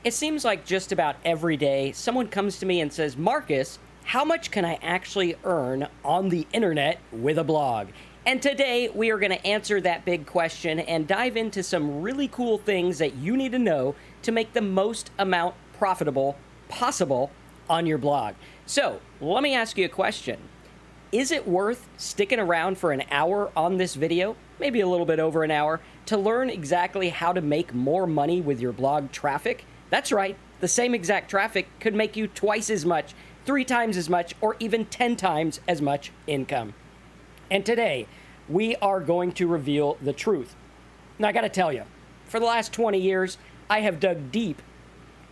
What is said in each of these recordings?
It seems like just about every day someone comes to me and says, Marcus, how much can I actually earn on the internet with a blog? And today we are going to answer that big question and dive into some really cool things that you need to know to make the most amount profitable possible on your blog. So let me ask you a question. Is it worth sticking around for an hour on this video, maybe a little bit over an hour, to learn exactly how to make more money with your blog traffic? That's right, the same exact traffic could make you twice as much, 3 times as much, or even 10 times as much income. And today, we are going to reveal the truth. Now, I gotta tell you, for the last 20 years, I have dug deep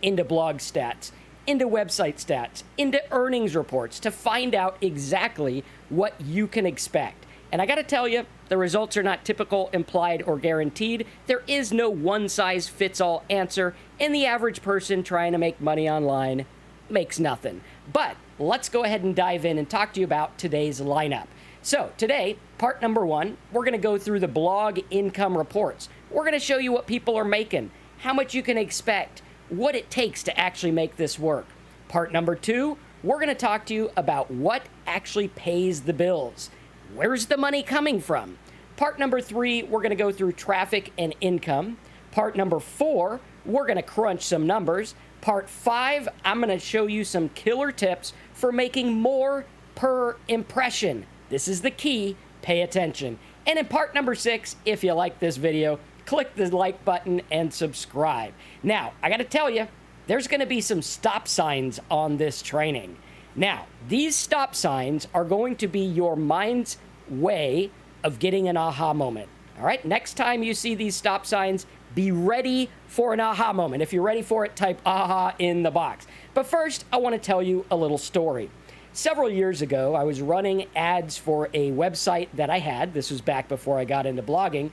into blog stats, into website stats, into earnings reports to find out exactly what you can expect. And I gotta tell you, the results are not typical, implied, or guaranteed. There is no one-size-fits-all answer, and the average person trying to make money online makes nothing. But let's go ahead and dive in and talk to you about today's lineup. So today, part number 1, we're gonna go through the blog income reports. We're gonna show you what people are making, how much you can expect, what it takes to actually make this work. Part number 2, we're gonna talk to you about what actually pays the bills. Where's the money coming from? Part number 3, we're gonna go through traffic and income. Part number 4, we're gonna crunch some numbers. Part 5, I'm gonna show you some killer tips for making more per impression. This is the key, pay attention. And in part number 6, if you like this video, click the like button and subscribe. Now, I gotta tell you, there's gonna be some stop signs on this training. Now, these stop signs are going to be your mind's way of getting an aha moment. All right, next time you see these stop signs, be ready for an aha moment. If you're ready for it, type aha in the box. But first, I want to tell you a little story. Several years ago, I was running ads for a website that I had. This was back before I got into blogging.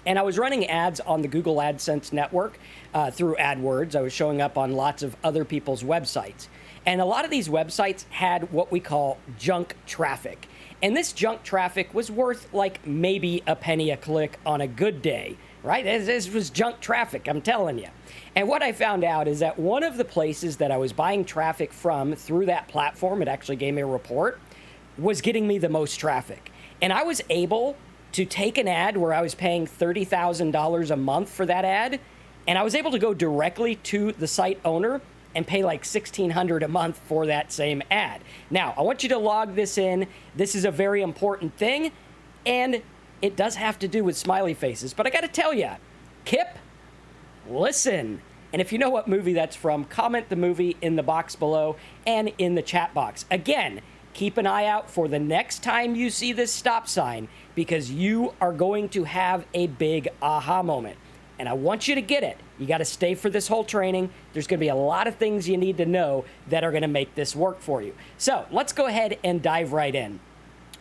And I was running ads on the Google AdSense network through AdWords. I was showing up on lots of other people's websites. And a lot of these websites had what we call junk traffic. And this junk traffic was worth like maybe a penny a click on a good day, right? This was junk traffic, I'm telling you. And what I found out is that one of the places that I was buying traffic from through that platform, it actually gave me a report, was getting me the most traffic. And I was able to take an ad where I was paying $30,000 a month for that ad, and I was able to go directly to the site owner and pay like $1,600 a month for that same ad. Now, I want you to log this in. This is a very important thing, and it does have to do with smiley faces. But I gotta tell you, Kip, listen. And if you know what movie that's from, comment the movie in the box below and in the chat box. Again, keep an eye out for the next time you see this stop sign, because you are going to have a big aha moment. And I want you to get it. You got to stay for this whole training. There's going to be a lot of things you need to know that are going to make this work for you. So let's go ahead and dive right in.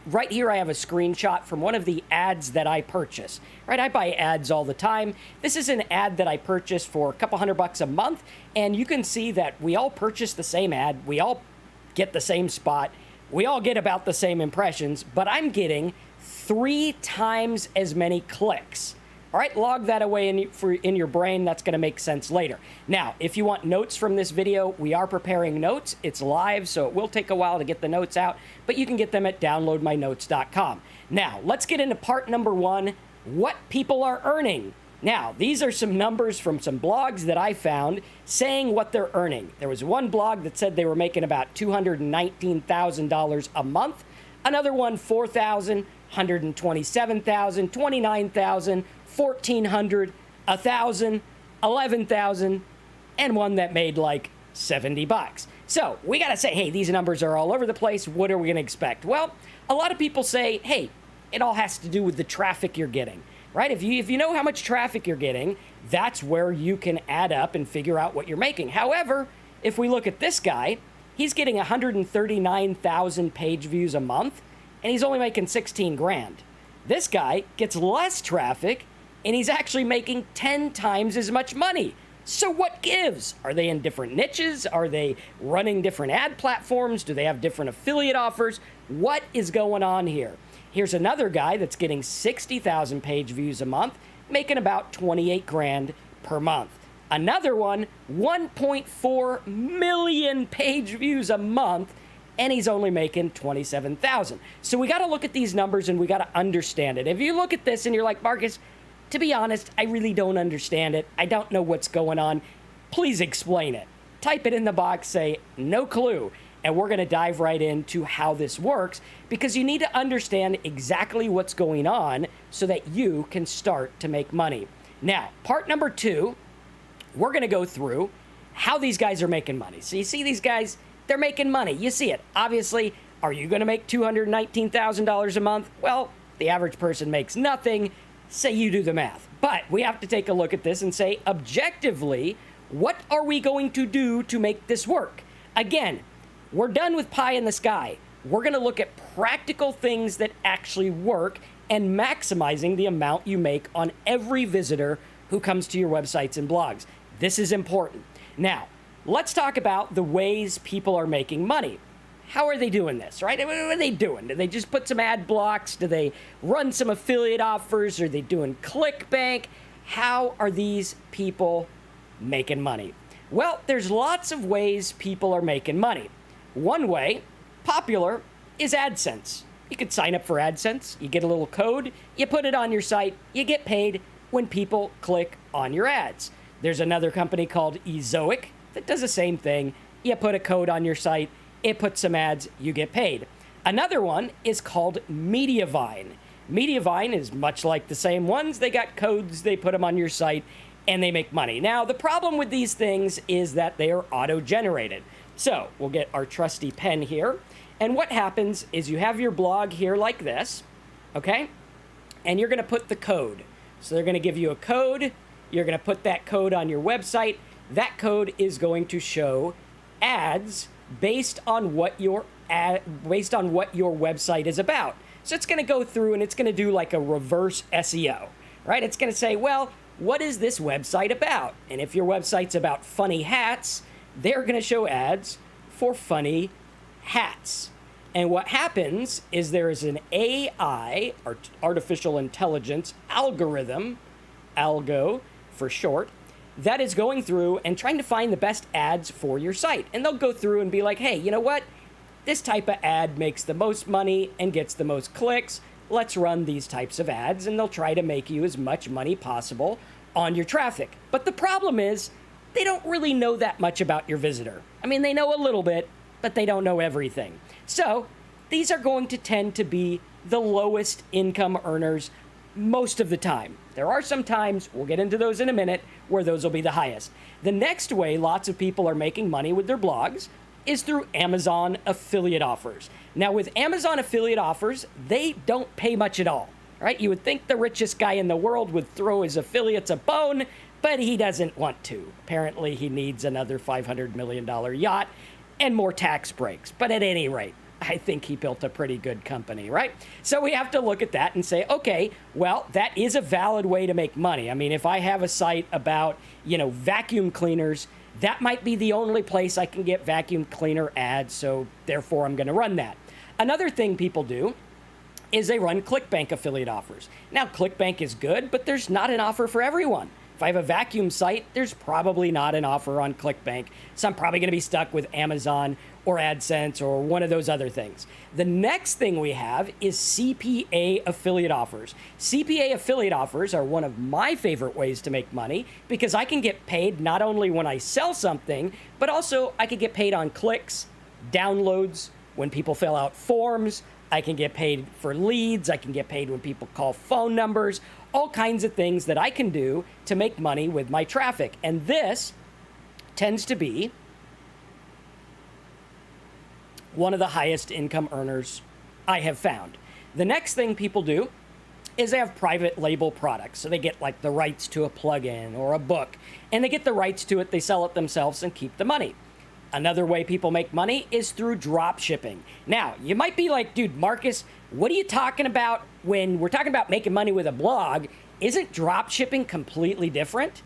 Right here, I have a screenshot from one of the ads that I purchase. Right, I buy ads all the time. This is an ad that I purchased for a couple $100 a month, and you can see that we all purchase the same ad. We all get the same spot. We all get about the same impressions, but I'm getting 3 times as many clicks. All right, log that away in your brain. That's going to make sense later. Now, if you want notes from this video, we are preparing notes. It's live, so it will take a while to get the notes out, but you can get them at downloadmynotes.com. Now, let's get into part number 1, what people are earning. Now, these are some numbers from some blogs that I found saying what they're earning. There was one blog that said they were making about $219,000 a month. Another one, $4,000, $127,000, $29,000, $1,400, $1,000, $11,000, and one that made like $70. So we got to say, hey, these numbers are all over the place. What are we going to expect? Well, a lot of people say, hey, it all has to do with the traffic you're getting, right? If you know how much traffic you're getting, that's where you can add up and figure out what you're making. However, if we look at this guy, he's getting 139,000 page views a month, and he's only making 16 grand. This guy gets less traffic, and he's actually making 10 times as much money. So what gives? Are they in different niches? Are they running different ad platforms? Do they have different affiliate offers? What is going on here? Here's another guy that's getting 60,000 page views a month, making about 28 grand per month. Another one, 1.4 million page views a month, and he's only making 27,000. So we got to look at these numbers and we got to understand it. If you look at this and you're like, Marcus, to be honest, I really don't understand it. I don't know what's going on. Please explain it. Type it in the box, say, no clue. And we're going to dive right into how this works, because you need to understand exactly what's going on so that you can start to make money. Now, part number 2, we're going to go through how these guys are making money. So you see these guys, they're making money. You see it. Obviously, are you going to make $219,000 a month? Well, the average person makes nothing. Say you do the math. But we have to take a look at this and say, objectively, what are we going to do to make this work? Again, we're done with pie in the sky. We're going to look at practical things that actually work and maximizing the amount you make on every visitor who comes to your websites and blogs. This is important. Now, let's talk about the ways people are making money. How are they doing this, right? What are they doing? Do they just put some ad blocks? Do they run some affiliate offers? Are they doing ClickBank? How are these people making money? Well, there's lots of ways people are making money. One way, popular, is AdSense. You could sign up for AdSense, you get a little code, you put it on your site, you get paid when people click on your ads. There's another company called Ezoic that does the same thing. You put a code on your site, it puts some ads, you get paid. Another one is called Mediavine. Mediavine is much like the same ones. They got codes, they put them on your site, and they make money. Now, the problem with these things is that they are auto-generated. So we'll get our trusty pen here. And what happens is you have your blog here like this, okay? And you're going to put the code. So they're going to give you a code. You're going to put that code on your website. That code is going to show ads based on what your website is about. So it's going to go through and it's going to do like a reverse SEO, right? It's going to say, well, what is this website about? And if your website's about funny hats, they're going to show ads for funny hats. And what happens is there is an AI, or artificial intelligence algorithm, algo for short, that is going through and trying to find the best ads for your site. And they'll go through and be like, hey, you know what? This type of ad makes the most money and gets the most clicks. Let's run these types of ads, and they'll try to make you as much money possible on your traffic. But the problem is, they don't really know that much about your visitor. I mean, they know a little bit, but they don't know everything. So these are going to tend to be the lowest income earners most of the time. There are some times, we'll get into those in a minute, where those will be the highest. The next way lots of people are making money with their blogs is through Amazon affiliate offers. Now, with Amazon affiliate offers, they don't pay much at all, right? You would think the richest guy in the world would throw his affiliates a bone, but he doesn't want to. Apparently, he needs another $500 million yacht and more tax breaks. But at any rate, I think he built a pretty good company, right? So we have to look at that and say, okay, well, that is a valid way to make money. I mean, if I have a site about, vacuum cleaners, that might be the only place I can get vacuum cleaner ads, so therefore I'm going to run that. Another thing people do is they run ClickBank affiliate offers. Now, ClickBank is good, but there's not an offer for everyone. If I have a vacuum site, there's probably not an offer on ClickBank, so I'm probably going to be stuck with Amazon or AdSense or one of those other things. The next thing we have is CPA affiliate offers. CPA affiliate offers are one of my favorite ways to make money because I can get paid not only when I sell something, but also I can get paid on clicks, downloads, when people fill out forms. I can get paid for leads. I can get paid when people call phone numbers, all kinds of things that I can do to make money with my traffic. And this tends to be one of the highest income earners I have found. The next thing people do is they have private label products. So they get like the rights to a plugin or a book, and they get the rights to it, they sell it themselves and keep the money. Another way people make money is through drop shipping. Now, you might be like, dude, Marcus, what are you talking about when we're talking about making money with a blog? Isn't drop shipping completely different?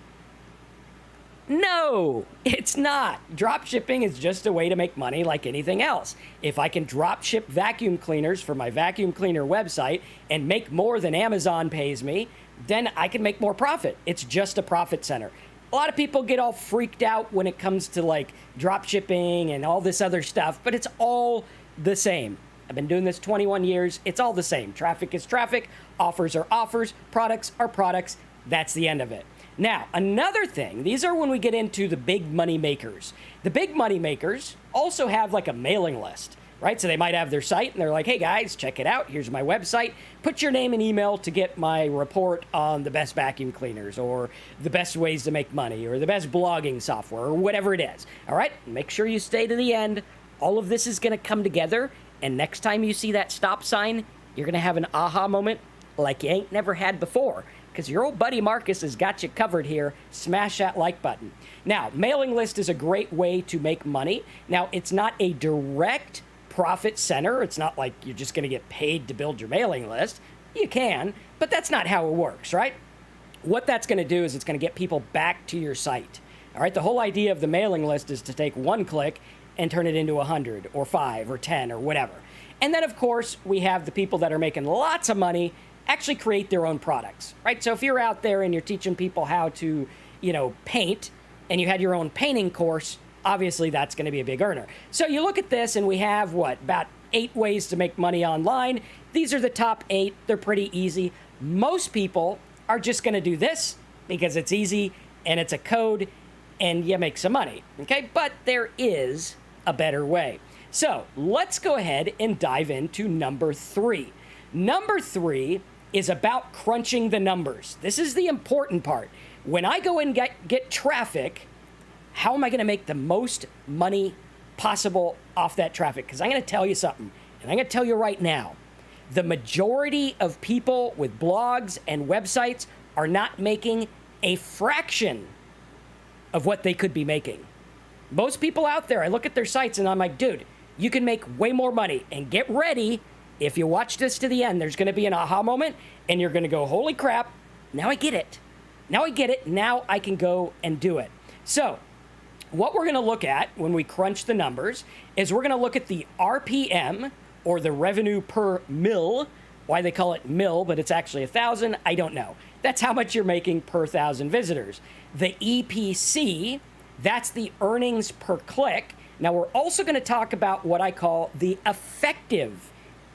No, it's not. Drop shipping is just a way to make money like anything else. If I can drop ship vacuum cleaners for my vacuum cleaner website and make more than Amazon pays me, then I can make more profit. It's just a profit center. A lot of people get all freaked out when it comes to like drop shipping and all this other stuff, but it's all the same. I've been doing this 21 years. It's all the same. Traffic is traffic. Offers are offers. Products are products. That's the end of it. Now, another thing, these are when we get into the big money makers. The big money makers also have like a mailing list, right? So they might have their site and they're like, hey guys, check it out. Here's my website. Put your name and email to get my report on the best vacuum cleaners or the best ways to make money or the best blogging software or whatever it is. All right, make sure you stay to the end. All of this is going to come together. And next time you see that stop sign, you're going to have an aha moment like you ain't never had before. Because your old buddy Marcus has got you covered here. Smash that like button. Now, mailing list is a great way to make money. Now, it's not a direct profit center. It's not like you're just going to get paid to build your mailing list. You can, but that's not how it works, right? What that's going to do is it's going to get people back to your site. All right, the whole idea of the mailing list is to take one click and turn it into 100 or 5 or 10 or whatever. And then, of course, we have the people that are making lots of money actually create their own products, right? So if you're out there and you're teaching people how to, paint, and you had your own painting course, obviously that's going to be a big earner. So you look at this and we have, about 8 ways to make money online. These are the top 8. They're pretty easy. Most people are just going to do this because it's easy and it's a code and you make some money, okay? But there is a better way. So let's go ahead and dive into number 3. Number 3 is about crunching the numbers. This is the important part. When I go and get traffic, how am I going to make the most money possible off that traffic? Because I'm going to tell you something, and I'm going to tell you right now, the majority of people with blogs and websites are not making a fraction of what they could be making. Most people out there, I look at their sites and I'm like, dude, you can make way more money. And get ready, if you watch this to the end, there's going to be an aha moment and you're going to go, holy crap, now I get it. Now I get it. Now I can go and do it. So what we're going to look at when we crunch the numbers is we're going to look at the RPM, or the revenue per mil. Why they call it mil, but it's actually 1,000, I don't know. That's how much you're making per 1,000 visitors. The EPC, that's the earnings per click. Now we're also going to talk about what I call the effective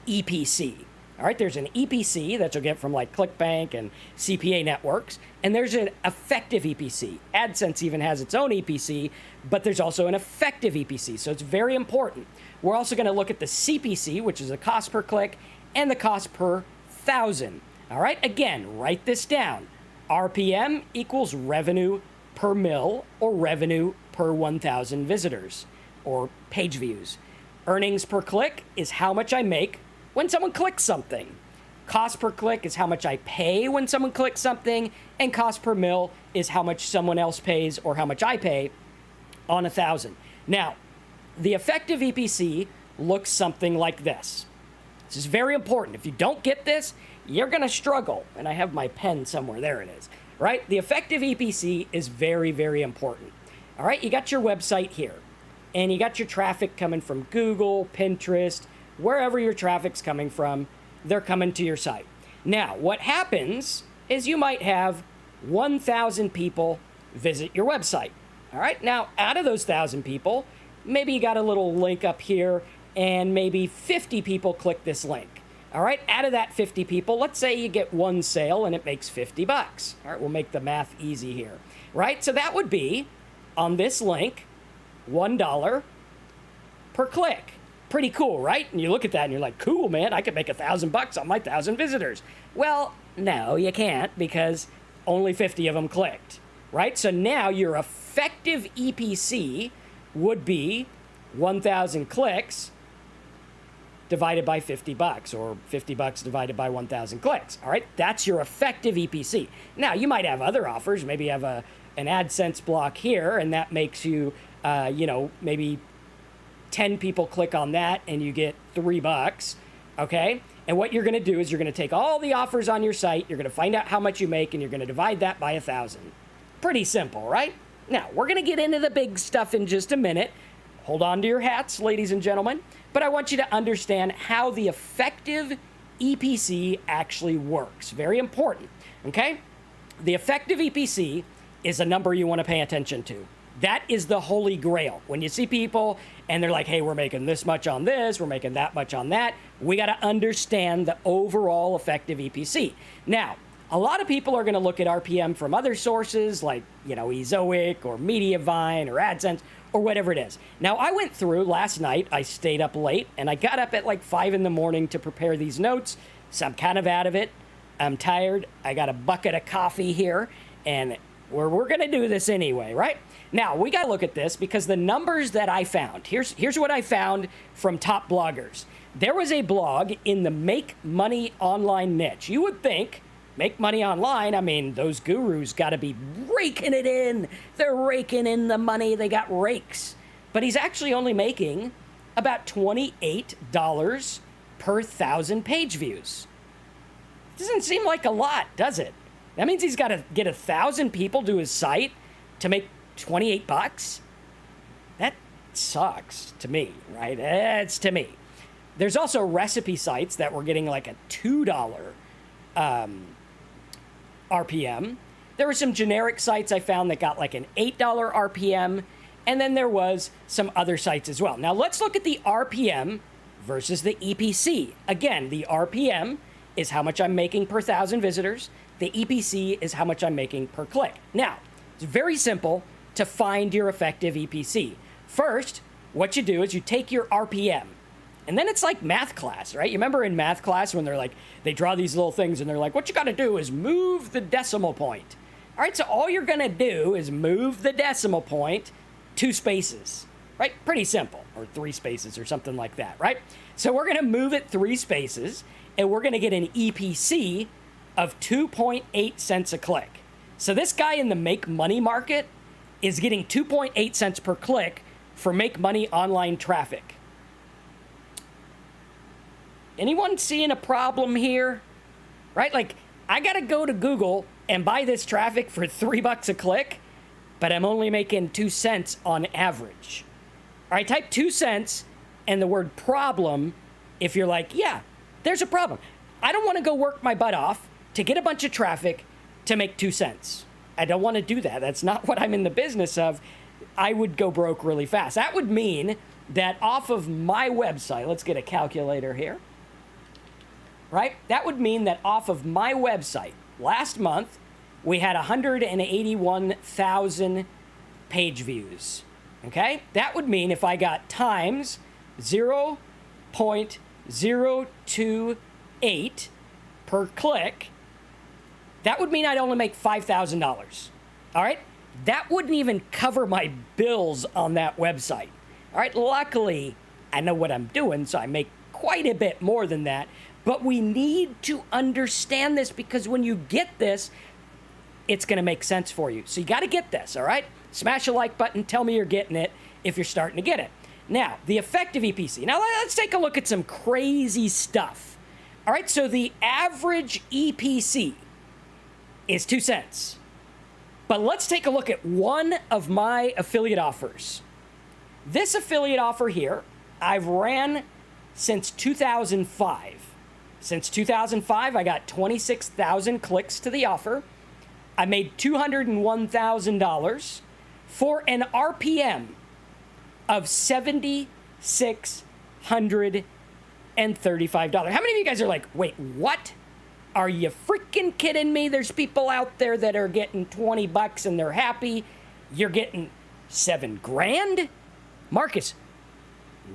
EPC. All right, there's an EPC that you'll get from like ClickBank and CPA networks, and there's an effective EPC. AdSense even has its own EPC, but there's also an effective EPC, so it's very important. We're also going to look at the CPC, which is the cost per click, and the cost per 1,000. All right, again, write this down. RPM equals revenue per mil, or revenue per 1,000 visitors or page views. Earnings per click is how much I make when someone clicks something. Cost per click is how much I pay when someone clicks something, and cost per mil is how much someone else pays or how much I pay on 1,000. Now, the effective EPC looks something like this. This is very important. If you don't get this, you're going to struggle. And I have my pen somewhere. There it is. Right? The effective EPC is very, very important. All right? You got your website here. And you got your traffic coming from Google, Pinterest, wherever your traffic's coming from, they're coming to your site. Now, what happens is you might have 1,000 people visit your website. All right? Now, out of those 1,000 people, maybe you got a little link up here, and maybe 50 people click this link. All right? Out of that 50 people, let's say you get one sale and it makes $50. All right? We'll make the math easy here. Right? So that would be, on this link, $1 per click. Pretty cool, right? And you look at that and you're like, cool, man, I could make $1,000 on my 1,000 visitors. Well, no, you can't, because only 50 of them clicked, right? So now your effective EPC would be 1,000 clicks divided by $50, or $50 divided by 1,000 clicks. All right, that's your effective EPC. Now, you might have other offers. Maybe you have an AdSense block here, and that makes you, maybe 10 people click on that and you get $3, okay? And what you're going to do is you're going to take all the offers on your site, you're going to find out how much you make, and you're going to divide that by 1,000. Pretty simple, right? Now, we're going to get into the big stuff in just a minute. Hold on to your hats, ladies and gentlemen. But I want you to understand how the effective EPC actually works. Very important, okay? The effective EPC is a number you want to pay attention to. That is the holy grail. When you see people and they're like, hey, we're making this much on this, we're making that much on that, we got to understand the overall effective EPC. Now, a lot of people are going to look at RPM from other sources like, Ezoic or Mediavine or AdSense or whatever it is. Now, I went through last night, I stayed up late, and I got up at like 5 in the morning to prepare these notes, so I'm kind of out of it. I'm tired. I got a bucket of coffee here, and we're going to do this anyway, right? Now, we got to look at this because the numbers that I found, here's what I found from top bloggers. There was a blog in the Make Money Online niche. You would think, make money online, I mean, those gurus got to be raking it in. They're raking in the money. They got rakes. But he's actually only making about $28 per 1,000 page views. Doesn't seem like a lot, does it? That means he's got to get 1,000 people to his site to make $28. That sucks to me, right? It's to me. There's also recipe sites that were getting like a $2 RPM. There were some generic sites I found that got like an $8 RPM, and then there was some other sites as well. Now let's look at the RPM versus the EPC. Again, the RPM is how much I'm making per 1,000 visitors. The EPC is how much I'm making per click. Now, it's very simple to find your effective EPC. First, what you do is you take your RPM, and then it's like math class, right? You remember in math class when they're like, they draw these little things and they're like, what you got to do is move the decimal point. All right, so all you're going to do is move the decimal point 2 spaces, right? Pretty simple, or 3 spaces or something like that, right? So we're going to move it 3 spaces, and we're going to get an EPC of 2.8 cents a click. So this guy in the make money market is getting 2.8 cents per click for make money online traffic. Anyone seeing a problem here? Right? Like, I got to go to Google and buy this traffic for $3 a click, but I'm only making 2 cents on average. All right, type 2 cents and the word problem if you're like, yeah, there's a problem. I don't want to go work my butt off to get a bunch of traffic to make 2 cents. I don't want to do that. That's not what I'm in the business of. I would go broke really fast. That would mean that off of my website, let's get a calculator here, right? That would mean that off of my website, last month, we had 181,000 page views, okay? That would mean if I got times 0.028 per click, that would mean I'd only make $5,000, all right? That wouldn't even cover my bills on that website, all right? Luckily, I know what I'm doing, so I make quite a bit more than that, but we need to understand this because when you get this, it's going to make sense for you. So you got to get this, all right? Smash a like button, tell me you're getting it if you're starting to get it. Now, the effective EPC. Now, let's take a look at some crazy stuff. All right, so the average EPC is 2 cents. But let's take a look at one of my affiliate offers. This affiliate offer here, I've ran since 2005. Since 2005, I got 26,000 clicks to the offer. I made $201,000 for an RPM of $7,635. How many of you guys are like, wait, what? Are you freaking kidding me? There's people out there that are getting $20 and they're happy. You're getting $7,000? Marcus,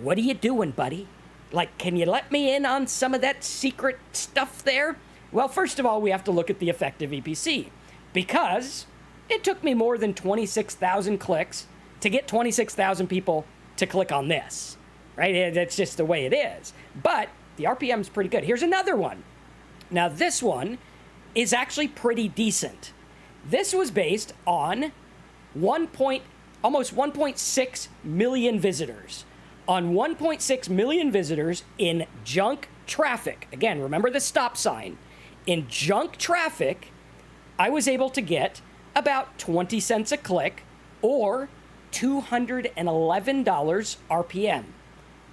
what are you doing, buddy? Like, can you let me in on some of that secret stuff there? Well, first of all, we have to look at the effective EPC because it took me more than 26,000 clicks to get 26,000 people to click on this, right? That's just the way it is. But the RPM is pretty good. Here's another one. Now, this one is actually pretty decent. This was based on almost 1.6 million visitors. On 1.6 million visitors in junk traffic. Again, remember the stop sign. In junk traffic, I was able to get about 20 cents a click or $211 RPM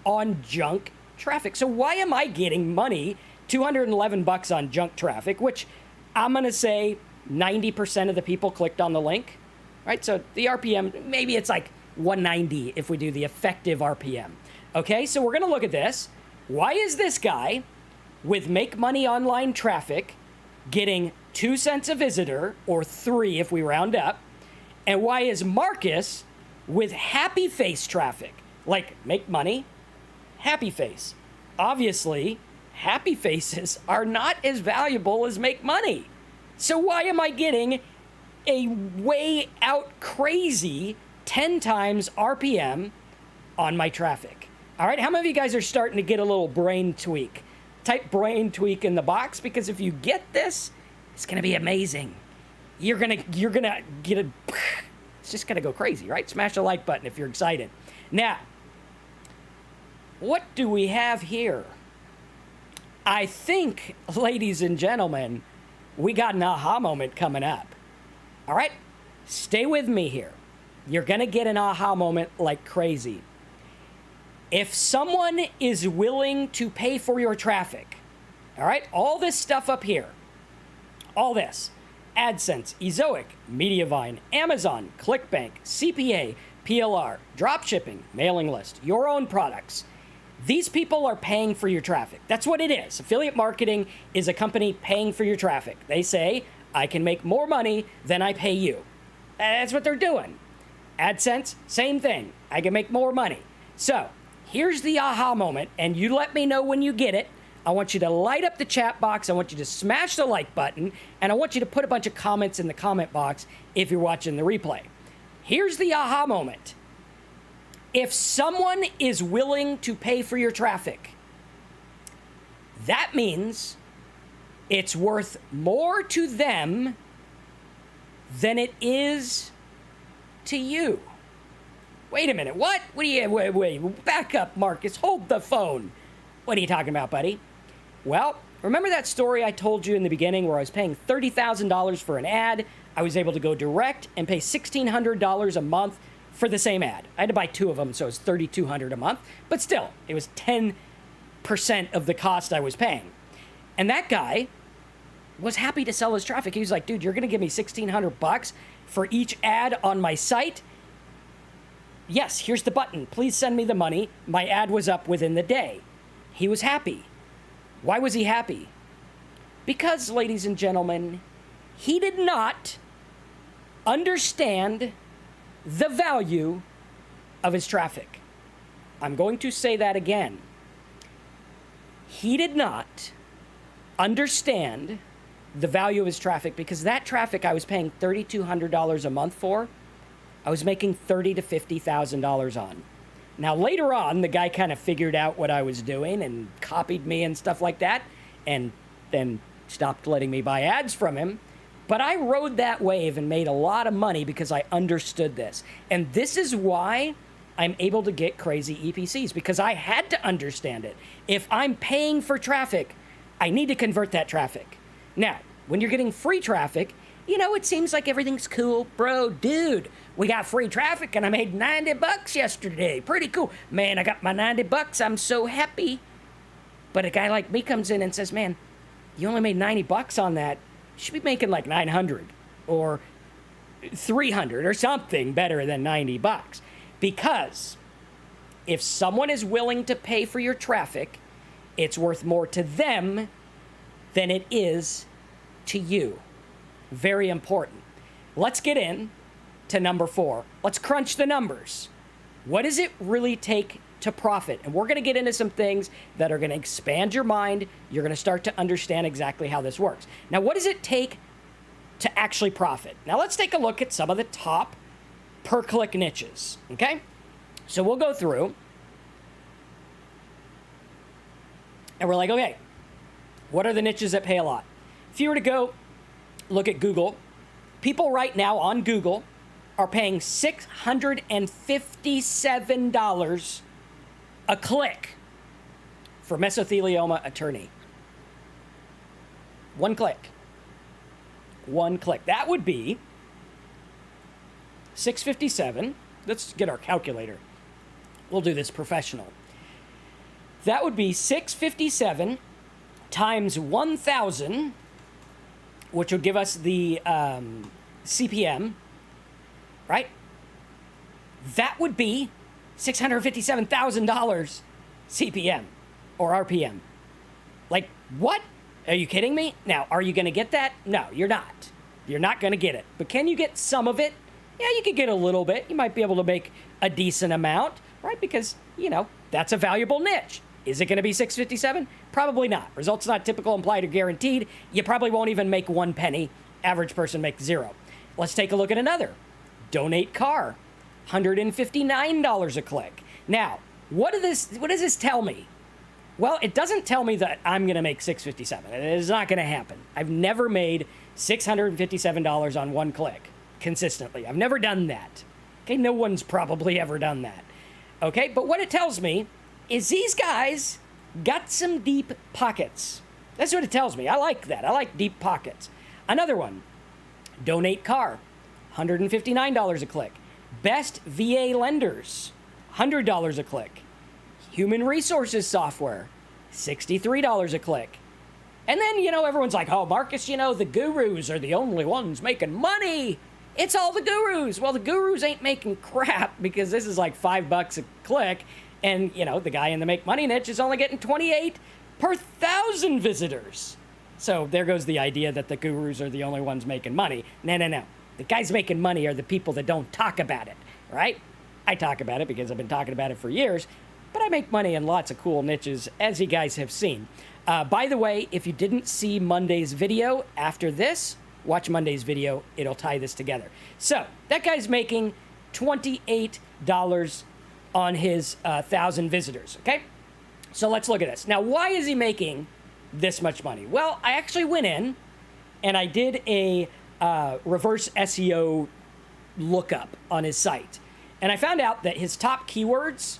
on junk traffic. So why am I getting money, $211 on junk traffic, which I'm going to say 90% of the people clicked on the link, right? So the RPM, maybe it's like 190 if we do the effective RPM. Okay, so we're going to look at this. Why is this guy with Make Money Online traffic getting 2 cents a visitor, or 3 if we round up? And why is Marcus with happy face traffic, like Make Money, happy face? Obviously, happy faces are not as valuable as Make Money. So why am I getting a way out crazy 10 times RPM on my traffic? All right, how many of you guys are starting to get a little brain tweak? Type brain tweak in the box, because if you get this, it's gonna be amazing. You're gonna get a, it's just gonna go crazy, right? Smash the like button if you're excited. Now, what do we have here? I think, ladies and gentlemen, we got an aha moment coming up. All right, stay with me here. You're gonna get an aha moment like crazy. If someone is willing to pay for your traffic, all right, all this stuff up here, all this, AdSense, Ezoic, Mediavine, Amazon, ClickBank, CPA, PLR, dropshipping, mailing list, your own products, these people are paying for your traffic. That's what it is. Affiliate marketing is a company paying for your traffic. They say, I can make more money than I pay you. That's what they're doing. AdSense, same thing. I can make more money. So here's the aha moment, and you let me know when you get it. I want you to light up the chat box. I want you to smash the like button, and I want you to put a bunch of comments in the comment box if you're watching the replay. Here's the aha moment. If someone is willing to pay for your traffic, that means it's worth more to them than it is to you. Wait a minute, what? What do you, wait, back up, Marcus, hold the phone. What are you talking about, buddy? Well, remember that story I told you in the beginning where I was paying $30,000 for an ad? I was able to go direct and pay $1,600 a month for the same ad. I had to buy 2 of them, so it was $3,200 a month, but still, it was 10% of the cost I was paying. And that guy was happy to sell his traffic. He was like, dude, you're gonna give me $1,600 for each ad on my site? Yes, here's the button. Please send me the money. My ad was up within the day. He was happy. Why was he happy? Because, ladies and gentlemen, he did not understand the value of his traffic. I'm going to say that again. He did not understand the value of his traffic, because that traffic I was paying $3,200 a month for, I was making $30,000 to $50,000 on. Now, later on, the guy kind of figured out what I was doing and copied me and stuff like that, and then stopped letting me buy ads from him. But I rode that wave and made a lot of money because I understood this. And this is why I'm able to get crazy EPCs, because I had to understand it. If I'm paying for traffic, I need to convert that traffic. Now, when you're getting free traffic, you know, it seems like everything's cool. Bro, dude, we got free traffic and I made $90 yesterday. Pretty cool. Man, I got my $90. I'm so happy. But a guy like me comes in and says, man, you only made $90 on that. You should be making like 900 or 300 or something better than $90. Because if someone is willing to pay for your traffic, it's worth more to them than it is to you. Very important. Let's get in to number 4. Let's crunch the numbers. What does it really take to profit? And we're going to get into some things that are going to expand your mind. You're going to start to understand exactly how this works. Now, what does it take to actually profit? Now, let's take a look at some of the top per-click niches, okay? So we'll go through, and we're like, okay, what are the niches that pay a lot? If you were to go look at Google, people right now on Google are paying $657 a click for mesothelioma attorney. One click. One click. That would be 657. Let's get our calculator. We'll do this professional. That would be 657 times 1,000, which would give us the CPM, right? That would be $657,000 CPM or RPM. Like, what? Are you kidding me? Now, are you going to get that? No, you're not. You're not going to get it. But can you get some of it? Yeah, you could get a little bit. You might be able to make a decent amount, right? Because, that's a valuable niche. Is it going to be 657? Probably not. Results not typical, implied, or guaranteed. You probably won't even make 1 penny. Average person makes 0. Let's take a look at another. Donate car. $159 a click. Now, what does this tell me? Well, it doesn't tell me that I'm going to make $657. It is not going to happen. I've never made $657 on 1 click consistently. I've never done that. Okay, no one's probably ever done that. Okay, but what it tells me is these guys got some deep pockets. That's what it tells me. I like that. I like deep pockets. Another one, donate car, $159 a click. Best VA lenders, $100 a click. Human resources software, $63 a click. And then, everyone's like, oh, Marcus, the gurus are the only ones making money. It's all the gurus. Well, the gurus ain't making crap because this is like $5 a click. And, the guy in the make money niche is only getting 28 per 1,000 visitors. So there goes the idea that the gurus are the only ones making money. No. The guys making money are the people that don't talk about it, right? I talk about it because I've been talking about it for years, but I make money in lots of cool niches, as you guys have seen. By the way, if you didn't see Monday's video after this, watch Monday's video. It'll tie this together. So that guy's making $28 on his 1,000 visitors, okay? So let's look at this. Now, why is he making this much money? Well, I actually went in and I did a reverse SEO lookup on his site. And I found out that his top keywords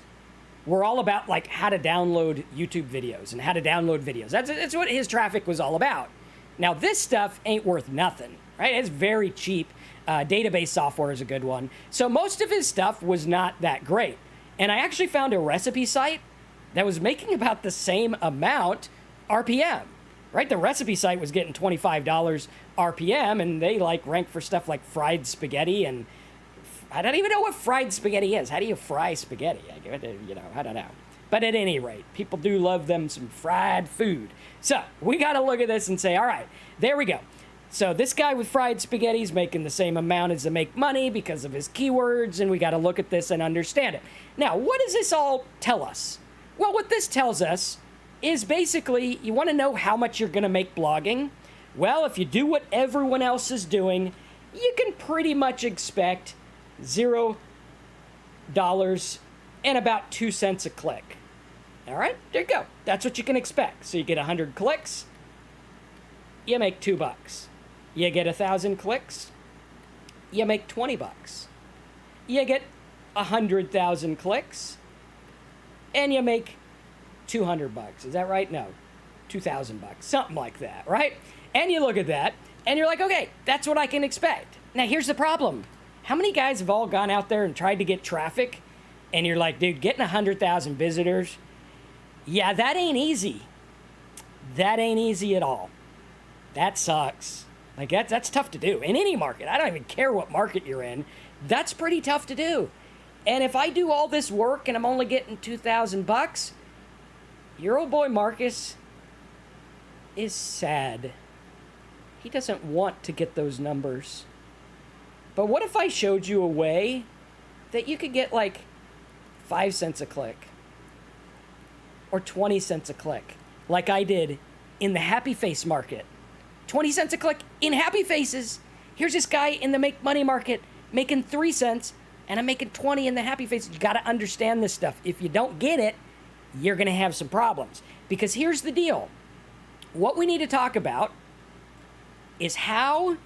were all about like how to download YouTube videos and how to download videos. That's what his traffic was all about. Now, this stuff ain't worth nothing, right? It's very cheap. Database software is a good one. So most of his stuff was not that great. And I actually found a recipe site that was making about the same amount RPM, right? The recipe site was getting $25 RPM, and they rank for stuff like fried spaghetti, and I don't even know what fried spaghetti is. How do you fry spaghetti? I don't know. But at any rate, people do love them some fried food. So we got to look at this and say, all right, there we go. So this guy with fried spaghetti is making the same amount as to make money because of his keywords, and we got to look at this and understand it. Now, what does this all tell us? Well, what this tells us is basically, you want to know how much you're going to make blogging? Well, if you do what everyone else is doing, you can pretty much expect $0 and about 2 cents a click. All right, there you go. That's what you can expect. So you get 100 clicks, you make $2. You get 1,000 clicks, you make $20. You get 100,000 clicks, and you make $200. Is that right? No, $2,000, something like that, right? And you look at that, and you're like, okay, that's what I can expect. Now, here's the problem. How many guys have all gone out there and tried to get traffic, and you're like, dude, getting 100,000 visitors, yeah, that ain't easy. That ain't easy at all. That sucks. Like, that's tough to do in any market. I don't even care what market you're in. That's pretty tough to do. And if I do all this work and I'm only getting $2,000, your old boy Marcus is sad. He doesn't want to get those numbers. But what if I showed you a way that you could get 5 cents a click or 20 cents a click, like I did in the happy face market? 20 cents a click in happy faces. Here's this guy in the make money market making 3 cents, and I'm making 20 in the happy faces. You got to understand this stuff. If you don't get it, you're going to have some problems. Because here's the deal. What we need to talk about is how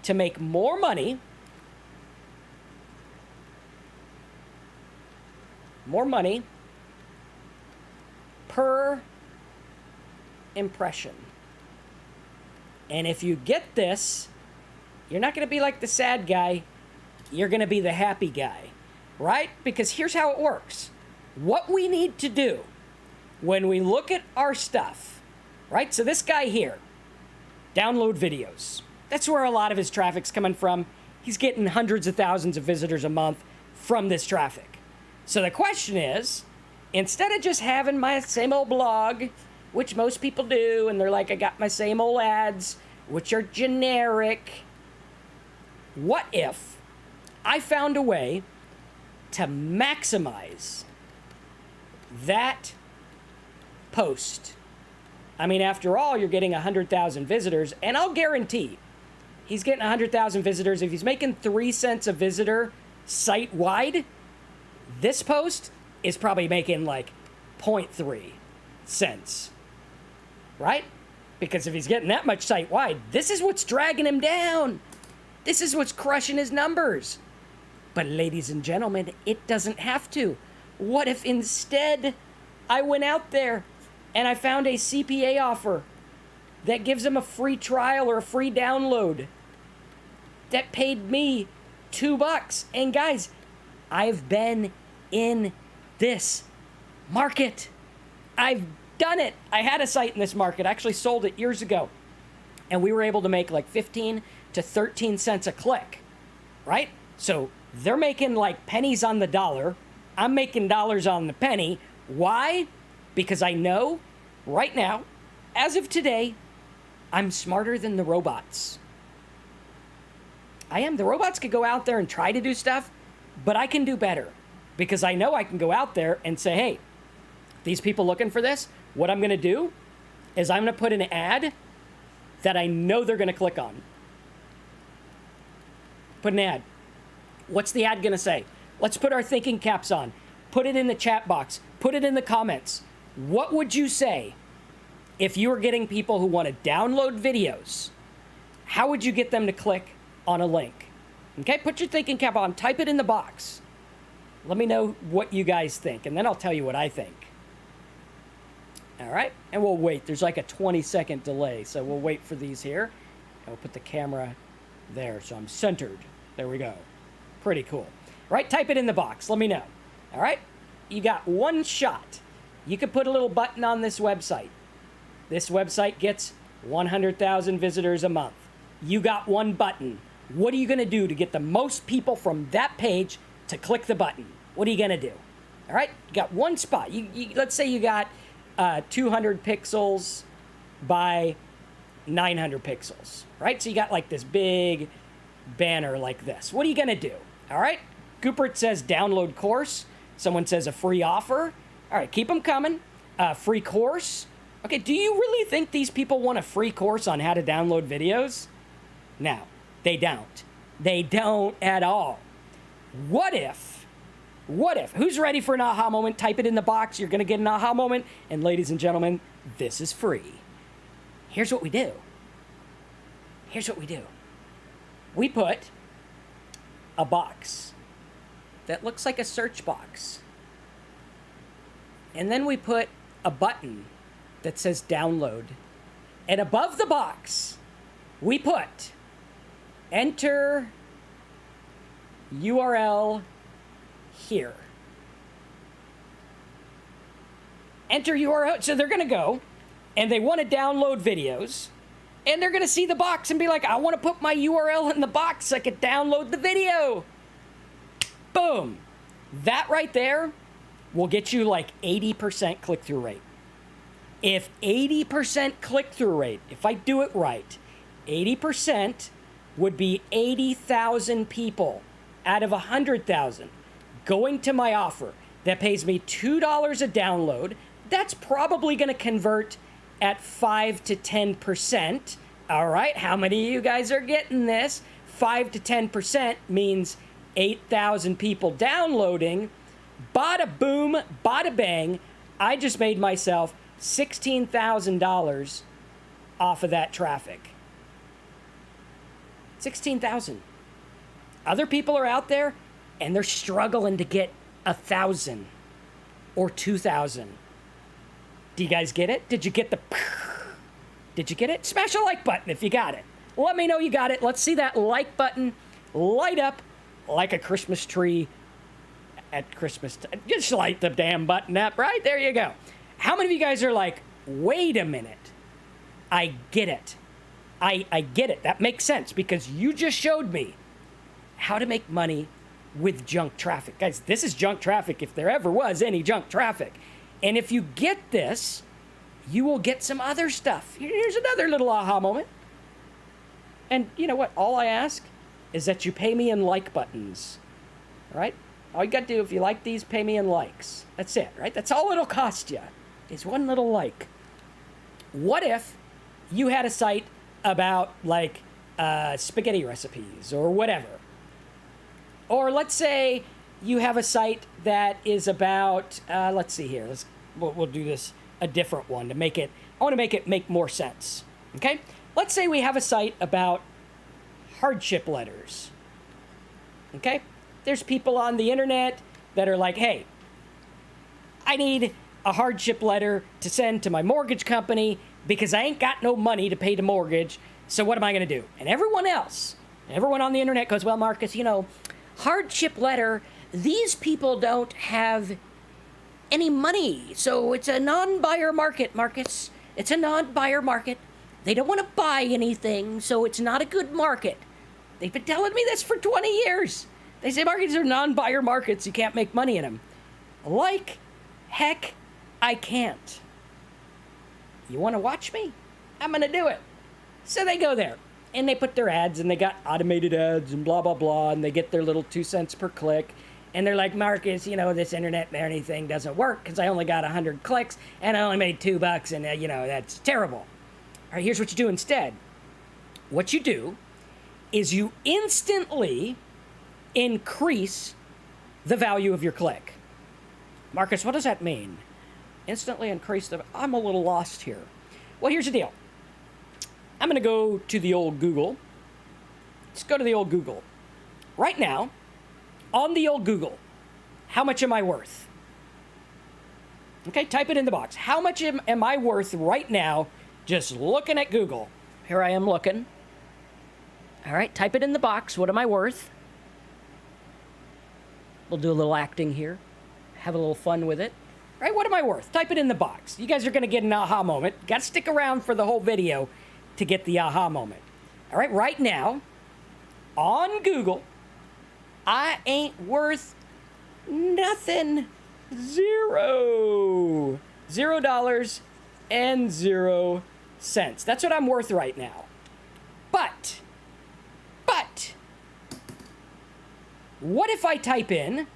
to make more money per impression. And if you get this, you're not going to be like the sad guy. You're going to be the happy guy, right? Because here's how it works. What we need to do when we look at our stuff, right? So this guy here, download videos. That's where a lot of his traffic's coming from. he's getting hundreds of thousands of visitors a month from this traffic. So the question is, instead of just having my same old blog, which most people do, and they're like, I got my same old ads, which are generic, what if I found a way to maximize that post? I mean, after all, you're getting 100,000 visitors, and I'll guarantee he's getting 100,000 visitors. If he's making 3 cents a visitor site-wide, this post is probably making like 0.3 cents, right? Because if he's getting that much site-wide, this is what's dragging him down. This is what's crushing his numbers. But ladies and gentlemen, it doesn't have to. What if instead I went out there and I found a CPA offer that gives him a free trial or a free download that paid me $2? And guys, I've been in this market. I've done it. I had a site in this market. I actually sold it years ago. And we were able to make like 15 to 13 cents a click, right? So they're making like pennies on the dollar. I'm making dollars on the penny. Why? Because I know right now, as of today, I'm smarter than the robots. I am. The robots could go out there and try to do stuff, but I can do better because I know I can go out there and say, hey, these people looking for this, what I'm going to do is I'm going to put an ad that I know they're going to click on. Put an ad. What's the ad going to say? Let's put our thinking caps on. Put it in the chat box. Put it in the comments. What would you say if you were getting people who want to download videos? How would you get them to click on a link? Okay, put your thinking cap on. Type it in the box. Let me know what you guys think, and then I'll tell you what I think. All right, and we'll wait. There's like a 20-second delay, so we'll wait for these here. And we'll put the camera there, so I'm centered. There we go. Pretty cool. All right, type it in the box. Let me know. All right, you got one shot. You could put a little button on this website. This website gets 100,000 visitors a month. You got one button. What are you going to do to get the most people from that page to click the button? What are you going to do? All right, you got one spot. Let's say you got 200 pixels by 900 pixels, right? So you got like this big banner like this. What are you going to do? All right, Goopert says download course. Someone says a free offer. All right, keep them coming. Free course. Okay, do you really think these people want a free course on how to download videos? No, they don't. They don't at all. What if, who's ready for an aha moment? Type it in the box. You're going to get an aha moment. And ladies and gentlemen, this is free. Here's what we do. Here's what we do. We put a box that looks like a search box. And then we put a button that says download. And above the box, we put enter URL here. Enter URL. So they're going to go and they want to download videos. And they're going to see the box and be like, I want to put my URL in the box so I can download the video. Boom. That right there will get you like 80% click-through rate. If 80% click-through rate, if I do it right, 80% would be 80,000 people out of 100,000 going to my offer that pays me $2 a download. That's probably going to convert at 5 to 10%. All right, how many of you guys are getting this? 5 to 10% means 8,000 people downloading. Bada boom, bada bang. I just made myself $16,000 off of that traffic. 16,000. Other people are out there and they're struggling to get 1,000 or 2,000. Do you guys get it? Did you get the... Did you get it? Smash the like button if you got it. Let me know you got it. Let's see that like button light up like a Christmas tree at Christmas time. Just light the damn button up, right? There you go. How many of you guys are like, wait a minute, I get it. I get it. That makes sense because you just showed me how to make money with junk traffic. Guys, this is junk traffic if there ever was any junk traffic. And if you get this, you will get some other stuff. Here's another little aha moment. And you know what? All I ask is that you pay me in like buttons. All right? All you got to do, if you like these, pay me in likes. That's it, right? That's all it'll cost you, is one little like. What if you had a site about, like, spaghetti recipes or whatever? Or let's say you have a site that is about, let's see here. We'll do this a different one to make it, I want to make it make more sense. Okay? Let's say we have a site about hardship letters. Okay? There's people on the internet that are like, hey, I need a hardship letter to send to my mortgage company because I ain't got no money to pay the mortgage. So what am I going to do? And everyone on the internet goes, well, Marcus, hardship letter, these people don't have any money. So it's a non-buyer market, Marcus. It's a non-buyer market. They don't want to buy anything, so it's not a good market. They've been telling me this for 20 years. They say markets are non-buyer markets. You can't make money in them. Like heck, I can't. You want to watch me? I'm going to do it. So they go there, and they put their ads, and they got automated ads and blah, blah, blah, and they get their little 2 cents per click. And they're like, Marcus, this internet and anything doesn't work because I only got 100 clicks, and I only made $2, and, that's terrible. All right, here's what you do instead. What you do is you instantly increase the value of your click. Marcus, what does that mean? Instantly increase the... I'm a little lost here. Well, here's the deal. I'm going to go to the old Google. Let's go to the old Google. Right now, on the old Google, how much am I worth? Okay, type it in the box. How much am I worth right now just looking at Google? Here I am looking. All right, type it in the box. What am I worth? We'll do a little acting here. Have a little fun with it. All right, what am I worth? Type it in the box. You guys are going to get an aha moment. Got to stick around for the whole video to get the aha moment. All right, right now, on Google, I ain't worth nothing. $0 and 0 cents. That's what I'm worth right now. But, what if I type in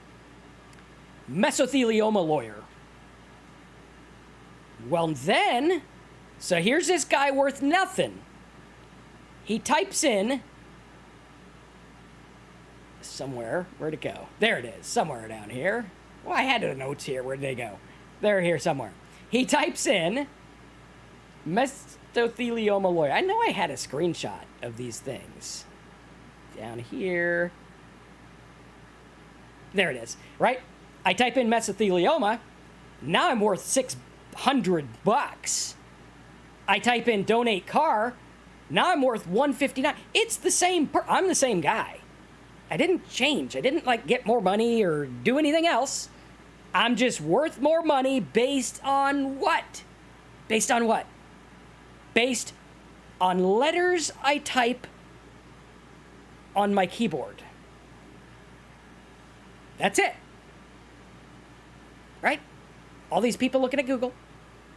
mesothelioma lawyer? Well then, so here's this guy worth nothing. He types in somewhere, where'd it go? There it is, somewhere down here. Well, I had the notes here, where'd they go? They're here somewhere. He types in mesothelioma lawyer. I know I had a screenshot of these things. Down here. There it is, right? I type in mesothelioma. Now I'm worth $600. I type in donate car. Now I'm worth $159. It's the same. I'm the same guy. I didn't change. I didn't get more money or do anything else. I'm just worth more money based on what? Based on what? Based on letters I type on my keyboard. That's it. Right? All these people looking at Google.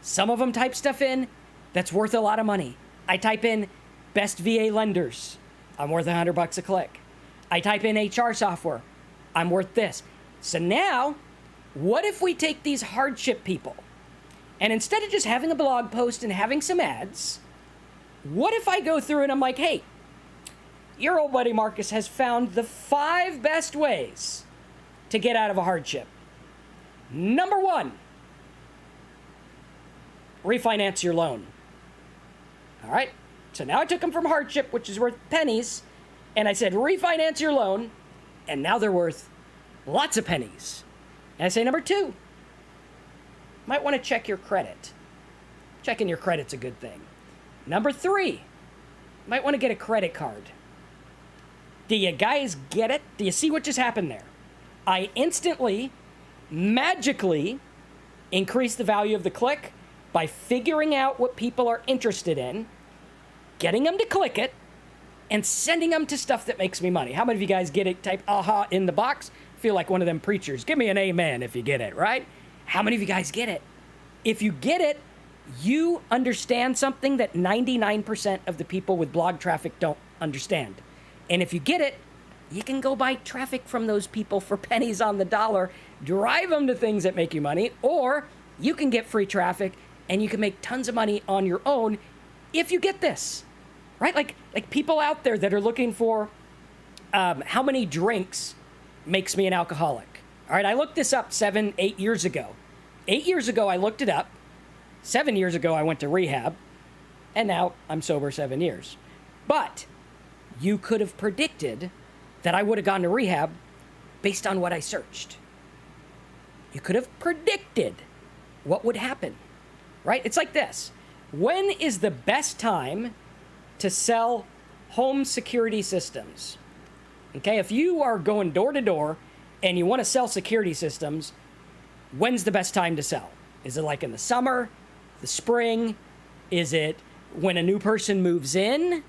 Some of them type stuff in that's worth a lot of money. I type in best VA lenders. I'm worth $100 a click. I type in HR software. I'm worth this. So now, what if we take these hardship people and instead of just having a blog post and having some ads, what if I go through and I'm like, hey, your old buddy Marcus has found the 5 best ways to get out of a hardship. Number 1, refinance your loan. All right. So now I took them from hardship, which is worth pennies, and I said, refinance your loan, and now they're worth lots of pennies. And I say, number 2, might want to check your credit. Checking your credit's a good thing. Number 3, might want to get a credit card. Do you guys get it? Do you see what just happened there? I instantly, magically increase the value of the click by figuring out what people are interested in, getting them to click it, and sending them to stuff that makes me money. How many of you guys get it? Type aha in the box. Feel like one of them preachers. Give me an amen if you get it, right? How many of you guys get it? If you get it, you understand something that 99% of the people with blog traffic don't understand. And if you get it, you can go buy traffic from those people for pennies on the dollar, drive them to things that make you money, or you can get free traffic and you can make tons of money on your own if you get this, right? Like people out there that are looking for how many drinks makes me an alcoholic. All right, I looked this up 8 years ago. 8 years ago, I looked it up. 7 years ago, I went to rehab, and now I'm sober 7 years. But you could have predicted that I would have gone to rehab based on what I searched. You could have predicted what would happen, right? It's like this. When is the best time to sell home security systems? Okay, if you are going door to door and you want to sell security systems, when's the best time to sell? Is it like in the summer, the spring? Is it when a new person moves in?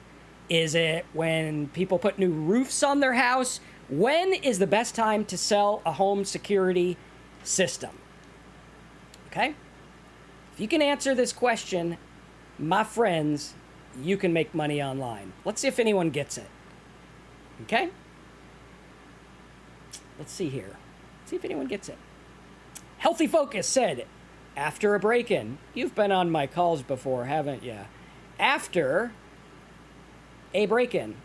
Is it when people put new roofs on their house? When is the best time to sell a home security system? Okay? If you can answer this question, my friends, you can make money online. Let's see if anyone gets it. Okay? Let's see here. See if anyone gets it. Healthy Focus said, after a break-in, you've been on my calls before, haven't you? After a break-in.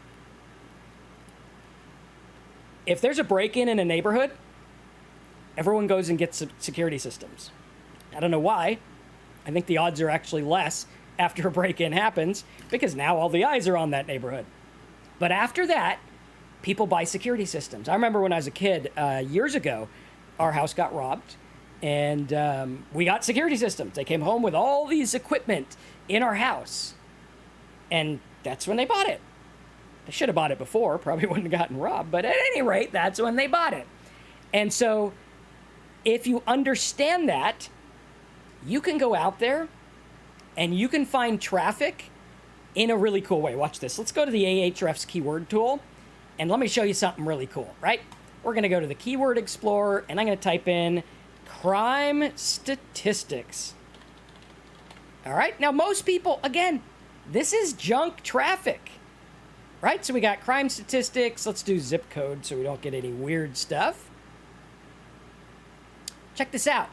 If there's a break-in in a neighborhood, everyone goes and gets security systems. I don't know why. I think the odds are actually less after a break-in happens because now all the eyes are on that neighborhood. But after that, people buy security systems. I remember when I was a kid, years ago, our house got robbed and we got security systems. They came home with all these equipment in our house. And that's when they bought it. They should have bought it before, probably wouldn't have gotten robbed, but at any rate, that's when they bought it. And so if you understand that, you can go out there and you can find traffic in a really cool way. Watch this. Let's go to the Ahrefs keyword tool and let me show you something really cool, right? We're going to go to the Keyword Explorer and I'm going to type in crime statistics. All right. Now, most people, again, this is junk traffic, right? So we got crime statistics. Let's do zip code so we don't get any weird stuff. Check this out.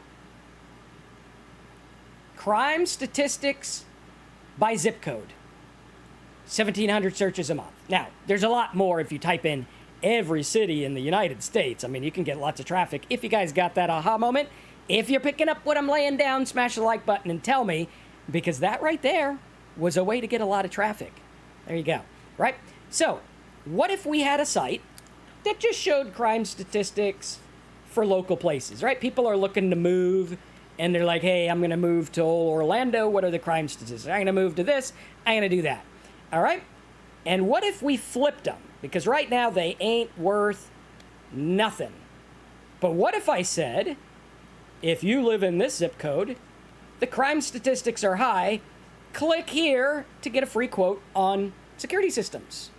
Crime statistics by zip code. 1,700 searches a month. Now, there's a lot more if you type in every city in the United States. I mean, you can get lots of traffic. If you guys got that aha moment, if you're picking up what I'm laying down, smash the like button and tell me, because that right there was a way to get a lot of traffic. There you go, right? So, what if we had a site that just showed crime statistics for local places, right? People are looking to move, and they're like, hey, I'm going to move to Orlando. What are the crime statistics? I'm going to move to this. I'm going to do that. All right? And what if we flipped them? Because right now, they ain't worth nothing. But what if I said, if you live in this zip code, the crime statistics are high, click here to get a free quote on security systems.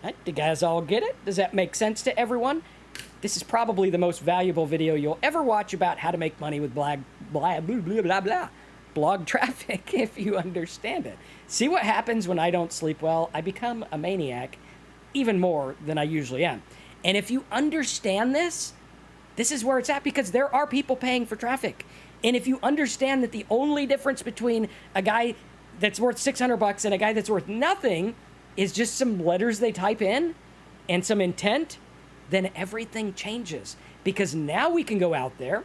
Right? Do you guys all get it? Does that make sense to everyone? This is probably the most valuable video you'll ever watch about how to make money with blog traffic if you understand it. See what happens when I don't sleep well? I become a maniac even more than I usually am. And if you understand this, this is where it's at because there are people paying for traffic. And if you understand that the only difference between a guy that's worth $600 and a guy that's worth nothing is just some letters they type in and some intent, then everything changes. Because now we can go out there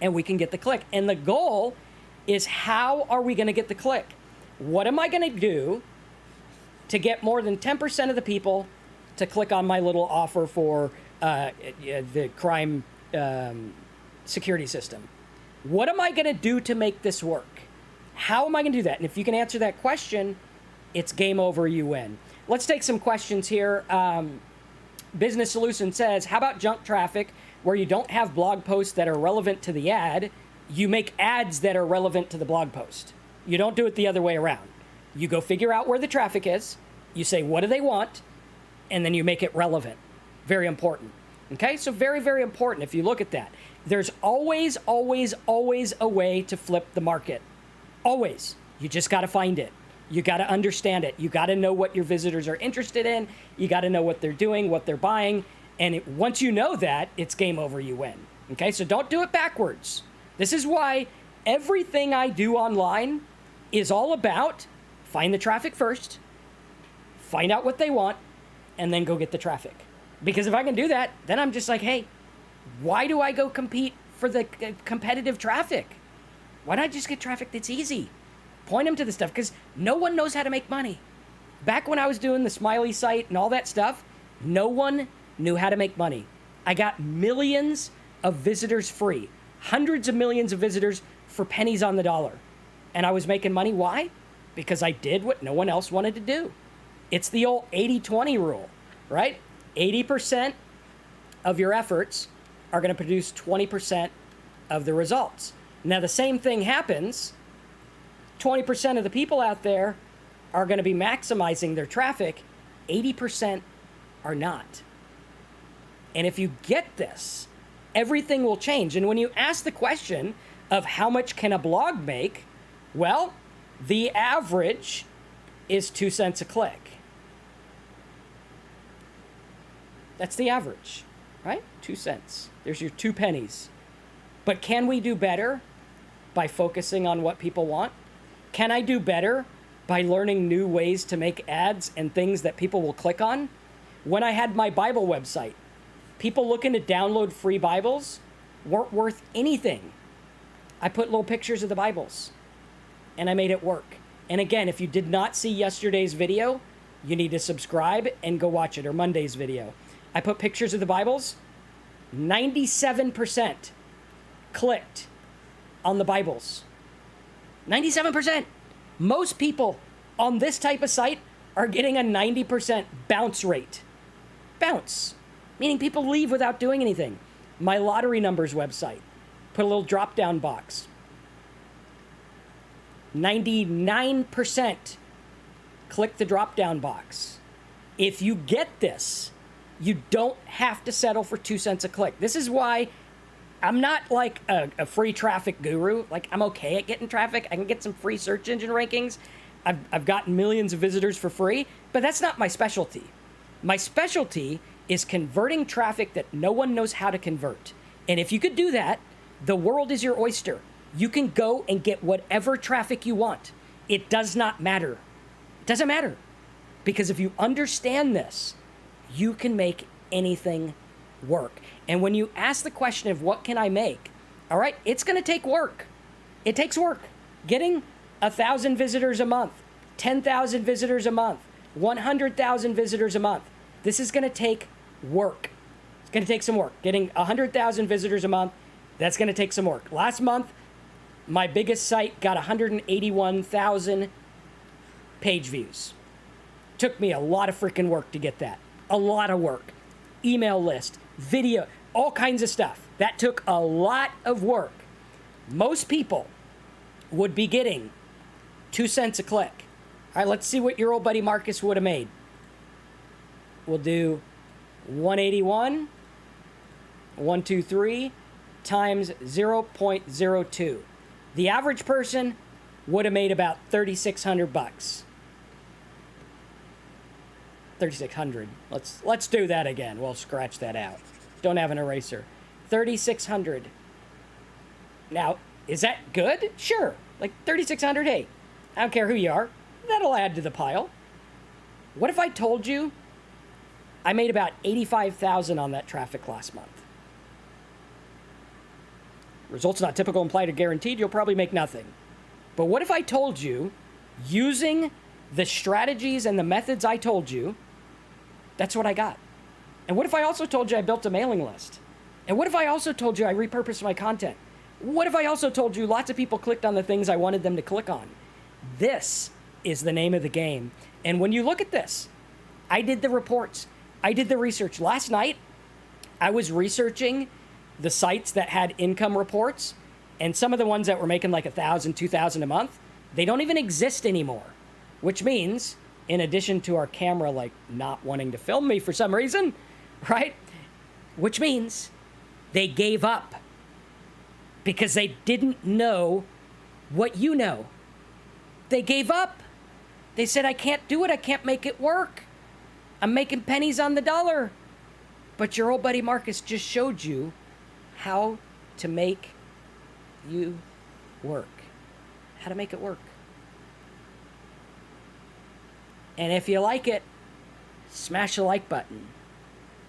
and we can get the click. And the goal is, how are we going to get the click? What am I going to do to get more than 10% of the people to click on my little offer for the crime security system? What am I going to do to make this work? How am I going to do that? And if you can answer that question, it's game over, you win. Let's take some questions here. Business Solution says, how about junk traffic where you don't have blog posts that are relevant to the ad? You make ads that are relevant to the blog post. You don't do it the other way around. You go figure out where the traffic is, You say, what do they want? And then you make it relevant. Very important. Okay, so very, very important if you look at that. There's always, always, always a way to flip the market. Always. You just got to find it. You got to understand it. You got to know what your visitors are interested in. You got to know what they're doing, what they're buying. And once you know that, it's game over, you win. Okay, so don't do it backwards. This is why everything I do online is all about find the traffic first, find out what they want, and then go get the traffic. Because if I can do that, then I'm just like, hey, why do I go compete for the competitive traffic? Why not just get traffic that's easy? Point them to the stuff, because no one knows how to make money. Back when I was doing the Smiley site and all that stuff, no one knew how to make money. I got millions of visitors free, hundreds of millions of visitors for pennies on the dollar. And I was making money. Why? Because I did what no one else wanted to do. It's the old 80-20 rule, right? 80% of your efforts are going to produce 20% of the results. Now, the same thing happens. 20% of the people out there are going to be maximizing their traffic. 80% are not. And if you get this, everything will change. And when you ask the question of how much can a blog make, well, the average is 2 cents a click. That's the average, right? 2 cents. There's your 2 pennies. But can we do better by focusing on what people want? Can I do better by learning new ways to make ads and things that people will click on? When I had my Bible website, people looking to download free Bibles weren't worth anything. I put little pictures of the Bibles and I made it work. And again, if you did not see yesterday's video, you need to subscribe and go watch it, or Monday's video. I put pictures of the Bibles. 97% clicked on the Bibles. 97%. Most people on this type of site are getting a 90% bounce rate. Bounce. Meaning people leave without doing anything. My lottery numbers website, put a little drop-down box. 99% click the drop-down box. If you get this, you don't have to settle for 2 cents a click. This is why I'm not like a free traffic guru. Like, I'm okay at getting traffic. I can get some free search engine rankings. I've gotten millions of visitors for free, but that's not my specialty. My specialty is converting traffic that no one knows how to convert. And if you could do that, the world is your oyster. You can go and get whatever traffic you want. It does not matter. It doesn't matter. Because if you understand this, you can make anything work. And when you ask the question of what can I make, all right, it's going to take work. It takes work. Getting 1,000 visitors a month, 10,000 visitors a month, 100,000 visitors a month. This is going to take work. It's going to take some work. Getting 100,000 visitors a month, that's going to take some work. Last month, my biggest site got 181,000 page views. Took me a lot of freaking work to get that. A lot of work. Email list, video, all kinds of stuff. That took a lot of work. Most people would be getting 2 cents a click. All right, let's see what your old buddy Marcus would have made. We'll do 181, 123 times 0.02. The average person would have made about 3,600 bucks. 3,600. Let's do that again. We'll scratch that out. Don't have an eraser. 3,600. Now, is that good? Sure. Like 3,600, hey, I don't care who you are. That'll add to the pile. What if I told you I made about 85,000 on that traffic last month? Results not typical, implied, or guaranteed. You'll probably make nothing. But what if I told you, using the strategies and the methods I told you, that's what I got? And what if I also told you I built a mailing list? And what if I also told you I repurposed my content? What if I also told you lots of people clicked on the things I wanted them to click on? This is the name of the game. And when you look at this, I did the reports. I did the research. Last night, I was researching the sites that had income reports, and some of the ones that were making like 1,000, 2,000 a month, they don't even exist anymore, which means in addition to our camera, like, not wanting to film me for some reason, right? Which means they gave up because they didn't know what you know. They gave up. They said, I can't do it. I can't make it work. I'm making pennies on the dollar. But your old buddy Marcus just showed you how to make you work. How to make it work. And if you like it, smash the like button.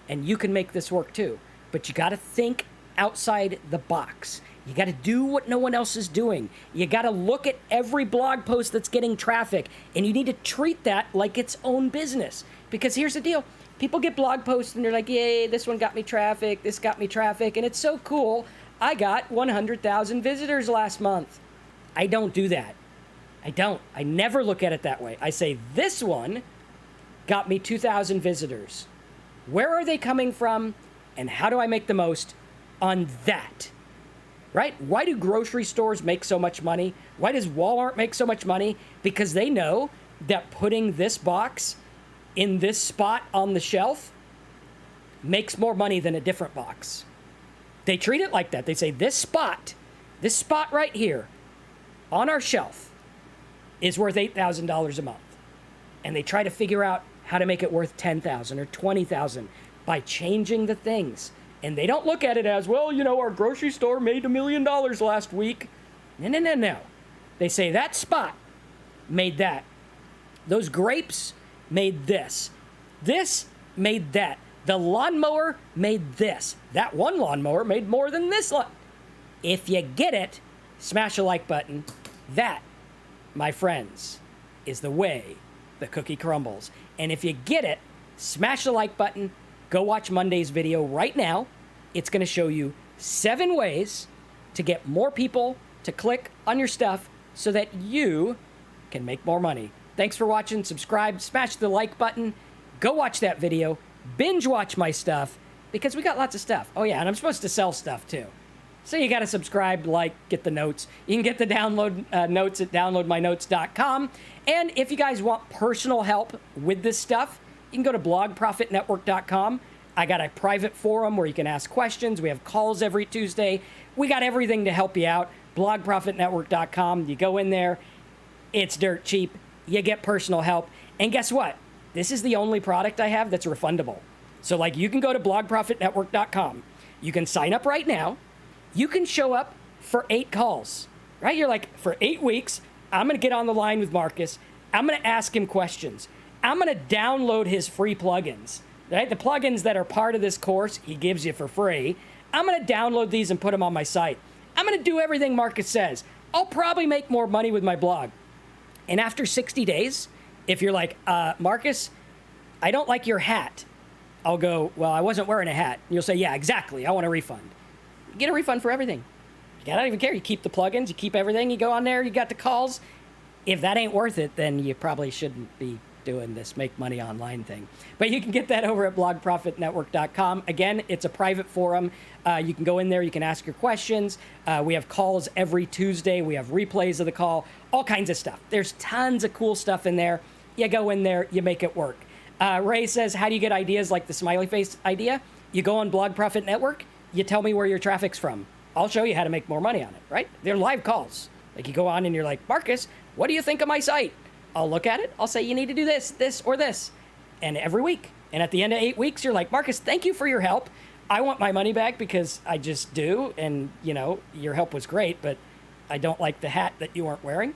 And you can make this work too. But you got to think outside the box. You got to do what no one else is doing. You got to look at every blog post that's getting traffic, and you need to treat that like its own business. Because here's the deal. People get blog posts and they're like, yay, this one got me traffic, this got me traffic, and it's so cool. I got 100,000 visitors last month. I don't do that. I don't. I never look at it that way. I say, this one got me 2,000 visitors. Where are they coming from, and how do I make the most on that? Right? Why do grocery stores make so much money? Why does Walmart make so much money? Because they know that putting this box in this spot on the shelf makes more money than a different box. They treat it like that. They say, this spot right here on our shelf is worth $8,000 a month. And they try to figure out how to make it worth $10,000 or $20,000 by changing the things. And they don't look at it as, well, you know, our grocery store made $1 million last week. No. They say that spot made that. Those grapes made this. This made that. The lawnmower made this. That one lawnmower made more than this. If you get it, smash a like button. That, my friends, is the way the cookie crumbles. And if you get it, smash the like button. Go watch Monday's video right now. It's going to show you 7 ways to get more people to click on your stuff so that you can make more money. Thanks for watching. Subscribe, smash the like button. Go watch that video. Binge watch my stuff because we got lots of stuff. Oh, yeah, and I'm supposed to sell stuff too. So you got to subscribe, like, get the notes. You can get the download notes at downloadmynotes.com. And if you guys want personal help with this stuff, you can go to blogprofitnetwork.com. I got a private forum where you can ask questions. We have calls every Tuesday. We got everything to help you out. Blogprofitnetwork.com. You go in there. It's dirt cheap. You get personal help. And guess what? This is the only product I have that's refundable. So, like, you can go to blogprofitnetwork.com. You can sign up right now. You can show up for 8 calls, right? You're like, for 8 weeks, I'm going to get on the line with Marcus. I'm going to ask him questions. I'm going to download his free plugins, right? The plugins that are part of this course, he gives you for free. I'm going to download these and put them on my site. I'm going to do everything Marcus says. I'll probably make more money with my blog. And after 60 days, if you're like, Marcus, I don't like your hat, I'll go, well, I wasn't wearing a hat. And you'll say, yeah, exactly. I want a refund. You get a refund for everything. I don't even care. You keep the plugins, you keep everything. You go on there, you got the calls. If that ain't worth it, then you probably shouldn't be doing this make money online thing. But you can get that over at blogprofitnetwork.com. Again, it's a private forum. You can go in there. You can ask your questions. We have calls every Tuesday. We have replays of the call, all kinds of stuff. There's tons of cool stuff in there. You go in there, you make it work. Ray says, how do you get ideas like the smiley face idea? You go on Blog Profit Network. You tell me where your traffic's from. I'll show you how to make more money on it, right? They're live calls. Like, you go on and you're like, Marcus, what do you think of my site? I'll look at it. I'll say, you need to do this, this, or this. And every week. And at the end of 8 weeks, you're like, Marcus, thank you for your help. I want my money back because I just do. And, you know, your help was great, but I don't like the hat that you weren't wearing.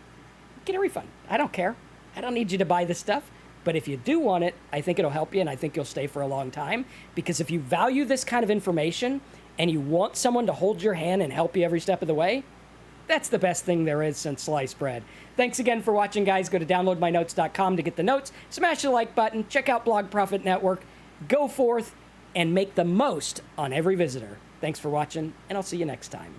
Get a refund. I don't care. I don't need you to buy this stuff. But if you do want it, I think it'll help you, and I think you'll stay for a long time. Because if you value this kind of information and you want someone to hold your hand and help you every step of the way, that's the best thing there is since sliced bread. Thanks again for watching, guys. Go to downloadmynotes.com to get the notes. Smash the like button. Check out Blog Profit Network. Go forth and make the most on every visitor. Thanks for watching, and I'll see you next time.